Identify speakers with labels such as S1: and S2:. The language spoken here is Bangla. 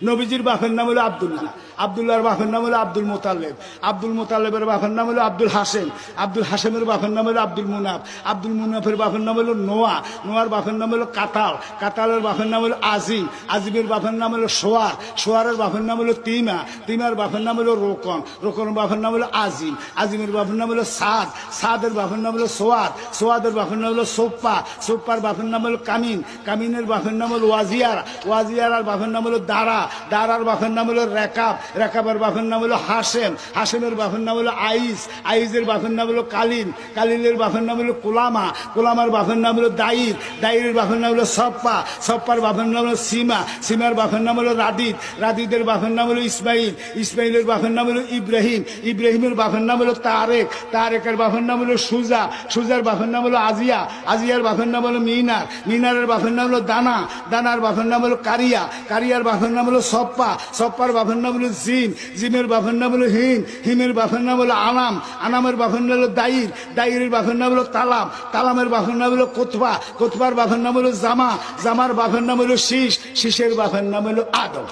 S1: নবীজির বাপের নাম হলো আব্দুল্লাহ, আব্দুল্লাহর বাপের নাম হলো আব্দুল মোতালেব, আব্দুল মোতালেবের বাপের নাম হলো আব্দুল হাসেম, আব্দুল হাসেমের বাপের নাম হলো আব্দুল মুনাফ, আব্দুল মুনাফের বাপের নাম হলো নোয়া, নোয়ার বাপের নাম হলো কাতাল, কাতালের বাপের নাম হলো আজিম, আজিমের বাপের নাম হলো সোয়ার, সোয়ারের বাপের নাম হলো তিমা, তিমার বাপের নাম হলো রোকন, রোকনের বাপের নাম হলো আজিম, আজিমের বাপের নাম হলো সাদ, সাদের বাপের নাম হলো সোয়াদ, সোয়াদের বাপের নাম হলো সোপ্পা, সোপ্পার বাপের নাম হলো কামিন, কামিনের বাপের নাম হলো ওয়াজিয়ার, ওয়াজিয়ার বাপের নাম হলো দারা, দারার বাপের নাম হলো রেকাব, রেকাবের বাপের নাম হলো হাসেম, হাসেমের বাপের নাম হলো আইস, আইসের বাপের নাম হলো কালিন, কালিনের বাপের নাম হলো কুলামা, কুলামার বাপের নাম হলো দাইর, দাইরের বাপের নাম হলো সপ্পা, সপ্পার বাপের নাম হলো সীমা, সীমার বাপের নাম হলো রাদিদ, রাদিদের বাপের নাম হলো ইসমাইল, ইসমাইলের বাপের নাম হলো ইব্রাহিম, ইব্রাহিমের বাপের নাম হলো তারেক, তারেকের বাপের নাম হলো সুজা, সুজার বাপের নাম হলো আজিয়া, আজিয়ার বাপের নাম হলো মিনার, মিনারের বাপের নাম হলো দানা, দানার বাপের নাম হলো কারিয়া, কারিয়ার বাপের নাম হলো সপ্পা, সপ্পার বাপের নাম হলো জিম, জিমের বাপের নাম হলো হিম, হিমের বাপের নাম হলো আনাম, আনামের বাপের নাম হলো দাইর, দাইরের বাপের নাম হলো তালাম, তালামের বাপের নাম হলো কোতবা, কোতবার বাপের নাম হলো জামা, জামার বাপের নাম হলো শীষ, শীষের বাপের নাম হলো আদম।